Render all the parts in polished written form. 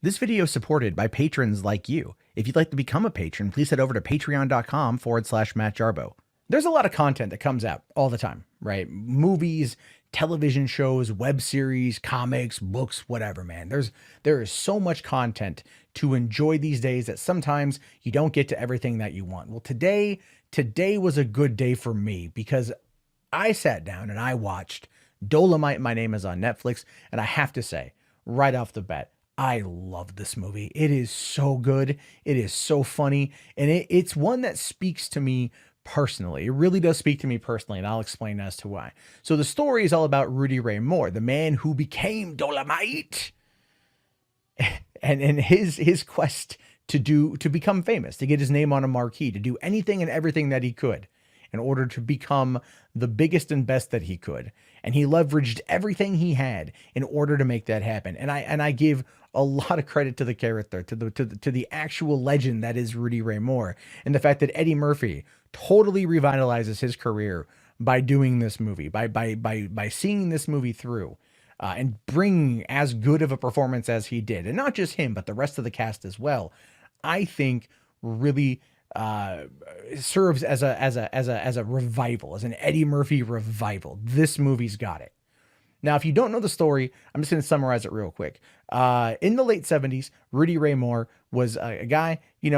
This video is supported by patrons like you. If you'd like to become a patron, please head over to patreon.com/Matt Jarbo. There's a lot of content that comes out all the time, right? Movies, television shows, web series, comics, books, whatever, man. There is so much content to enjoy these days that sometimes you don't get to everything that you want. Well, today was a good day for me because I sat down and I watched Dolemite. My Name is on Netflix, and I have to say, right off the bat, I love this movie. It is so good. It is so funny. And it's one that speaks to me personally. It really does speak to me personally. And I'll explain as to why. So the story is all about Rudy Ray Moore, the man who became Dolemite, and his quest to become famous, to get his name on a marquee, to do anything and everything that he could in order to become the biggest and best that he could. And he leveraged everything he had in order to make that happen. And I give a lot of credit to the character, to the actual legend that is Rudy Ray Moore, and the fact that Eddie Murphy totally revitalizes his career by doing this movie, by seeing this movie through, and bringing as good of a performance as he did, and not just him, but the rest of the cast as well. I think really serves as a revival, as an Eddie Murphy revival. This movie's got it. Now, if you don't know the story, I'm just going to summarize it real quick. In the late 70s, Rudy Ray Moore was a guy, he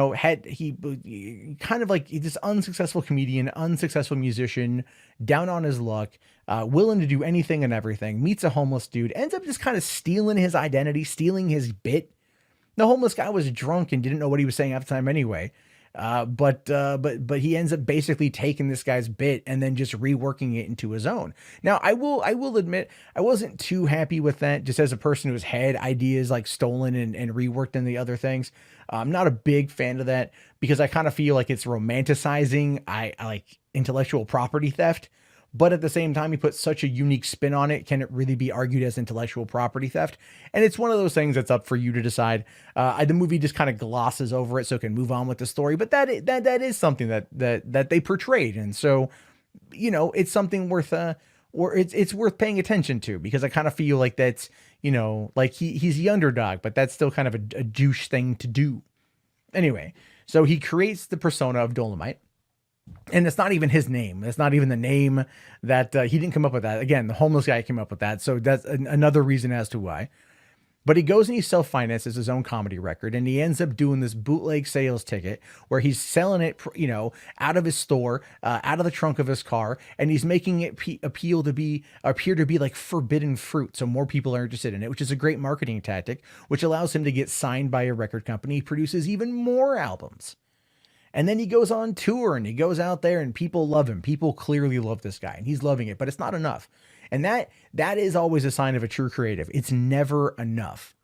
kind of like this unsuccessful comedian, unsuccessful musician, down on his luck, willing to do anything and everything, meets a homeless dude, ends up just kind of stealing his identity, stealing his bit. The homeless guy was drunk and didn't know what he was saying half the time anyway. But he ends up basically taking this guy's bit and then just reworking it into his own. Now, I will admit I wasn't too happy with that, just as a person who's had ideas like stolen and reworked in the other things. I'm not a big fan of that because I kind of feel like it's romanticizing I like intellectual property theft. But at the same time, he put such a unique spin on it. Can it really be argued as intellectual property theft? And it's one of those things that's up for you to decide. The movie just kind of glosses over it so it can move on with the story. But that is something that they portrayed. And so, it's something worth or it's worth paying attention to, because I kind of feel like that's, like he's the underdog, but that's still kind of a douche thing to do. Anyway, so he creates the persona of Dolemite. And it's not even his name. It's not even the name that he didn't come up with that. Again, the homeless guy came up with that. So that's another reason as to why. But he goes and he self-finances his own comedy record, and he ends up doing this bootleg sales ticket where he's selling it, out of his store, out of the trunk of his car, and he's making it appear to be like forbidden fruit, so more people are interested in it, which is a great marketing tactic, which allows him to get signed by a record company. He produces even more albums. And then he goes on tour and he goes out there and people love him. People clearly love this guy and he's loving it, but it's not enough. And that is always a sign of a true creative. It's never enough.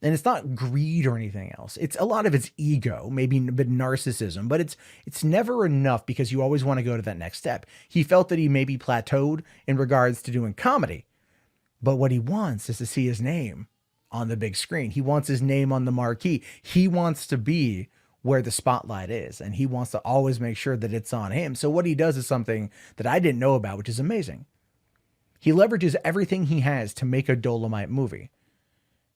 And it's not greed or anything else. It's a lot of it's ego, maybe a bit narcissism, but it's never enough because you always want to go to that next step. He felt that he maybe plateaued in regards to doing comedy, but what he wants is to see his name on the big screen. He wants his name on the marquee. He wants to be where the spotlight is, and he wants to always make sure that it's on him. So what he does is something that I didn't know about, which is amazing. He leverages everything he has to make a Dolemite movie,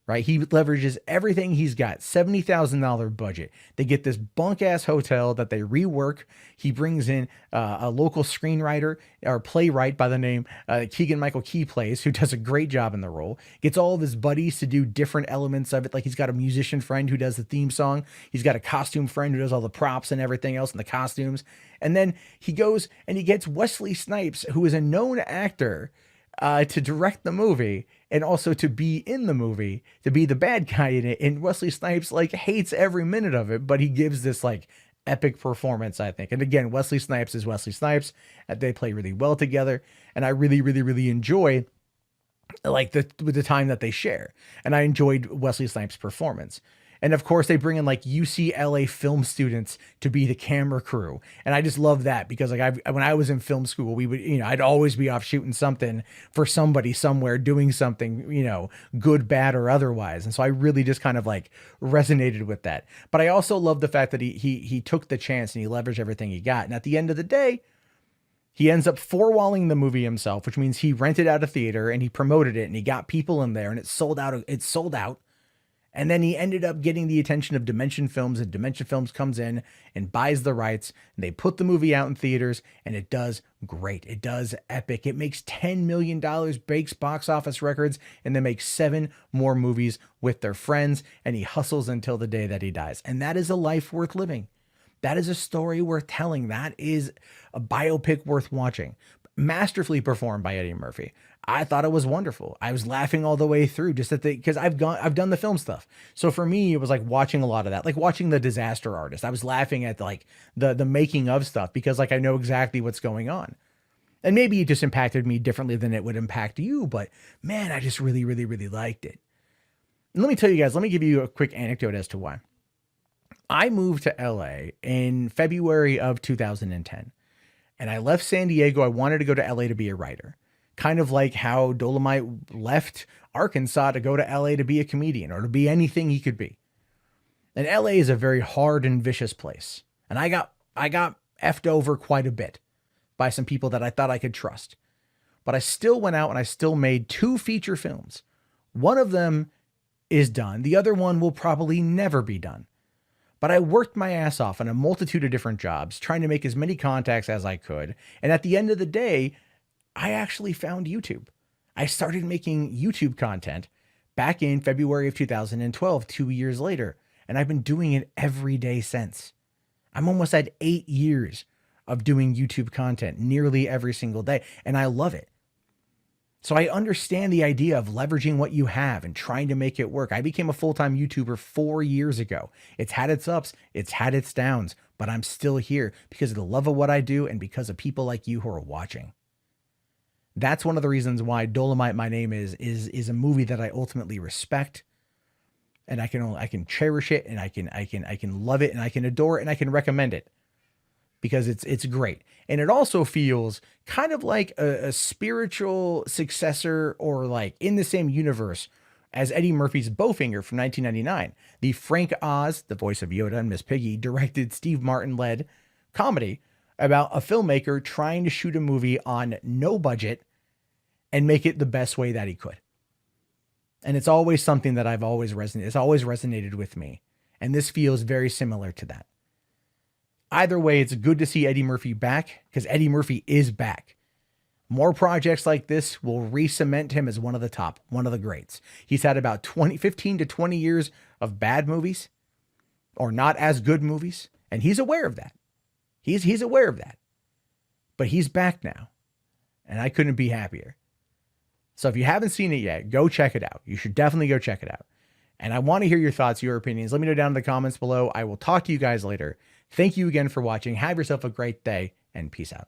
right? He leverages everything he's got, $70,000 budget. They get this bunk ass hotel that they rework. He brings in a local screenwriter or playwright by the name Keegan-Michael plays, who does a great job in the role. Gets all of his buddies to do different elements of it. Like he's got a musician friend who does the theme song. He's got a costume friend who does all the props and everything else and the costumes. And then he goes and he gets Wesley Snipes, who is a known actor, to direct the movie and also to be in the movie, to be the bad guy in it. And Wesley Snipes hates every minute of it, but he gives this epic performance, I think. And again, Wesley Snipes is Wesley Snipes. They play really well together. And I really, really, really enjoy the time that they share. And I enjoyed Wesley Snipes' performance. And of course, they bring in UCLA film students to be the camera crew. And I just love that because when I was in film school, we would, I'd always be off shooting something for somebody somewhere, doing something, good, bad, or otherwise. And so I really just kind of resonated with that. But I also love the fact that he took the chance and he leveraged everything he got. And at the end of the day, he ends up four-walling the movie himself, which means he rented out a theater and he promoted it and he got people in there and it sold out. And then he ended up getting the attention of Dimension Films, and Dimension Films comes in and buys the rights, and they put the movie out in theaters, and it does great. It does epic. It makes $10 million, breaks box office records, and then makes 7 more movies with their friends, and he hustles until the day that he dies. And that is a life worth living. That is a story worth telling. That is a biopic worth watching. Masterfully performed by Eddie Murphy. I thought it was wonderful. I was laughing all the way through just at because I've done the film stuff. So for me, it was like watching a lot of that, like watching The Disaster Artist. I was laughing at like the making of stuff because like I know exactly what's going on. And maybe it just impacted me differently than it would impact you, but man, I just really, really, really liked it. And let me tell you guys, let me give you a quick anecdote as to why. I moved to LA in February of 2010. And I left San Diego. I wanted to go to LA to be a writer. Kind of like how Dolemite left Arkansas to go to LA to be a comedian or to be anything he could be. And LA is a very hard and vicious place. And I got effed over quite a bit by some people that I thought I could trust. But I still went out and I still made 2 feature films. One of them is done. The other one will probably never be done. But I worked my ass off on a multitude of different jobs, trying to make as many contacts as I could. And at the end of the day, I actually found YouTube. I started making YouTube content back in February of 2012, 2 years later. And I've been doing it every day since. I'm almost at 8 years of doing YouTube content nearly every single day. And I love it. So I understand the idea of leveraging what you have and trying to make it work. I became a full-time YouTuber 4 years ago. It's had its ups, it's had its downs, but I'm still here because of the love of what I do and because of people like you who are watching. That's one of the reasons why Dolemite, my name is a movie that I ultimately respect, and I can cherish it, and I can love it, and I can adore it, and I can recommend it because it's great. And it also feels kind of like a spiritual successor or like in the same universe as Eddie Murphy's Bowfinger from 1999. The Frank Oz, the voice of Yoda and Miss Piggy, directed, Steve Martin led comedy about a filmmaker trying to shoot a movie on no budget and make it the best way that he could. And it's always something that I've always resonated. It's always resonated with me. And this feels very similar to that. Either way, it's good to see Eddie Murphy back because Eddie Murphy is back. More projects like this will re-cement him as one of the top, one of the greats. He's had about 15 to 20 years of bad movies or not as good movies. And he's aware of that. He's aware of that. But he's back now. And I couldn't be happier. So if you haven't seen it yet, go check it out. You should definitely go check it out. And I want to hear your thoughts, your opinions. Let me know down in the comments below. I will talk to you guys later. Thank you again for watching. Have yourself a great day and peace out.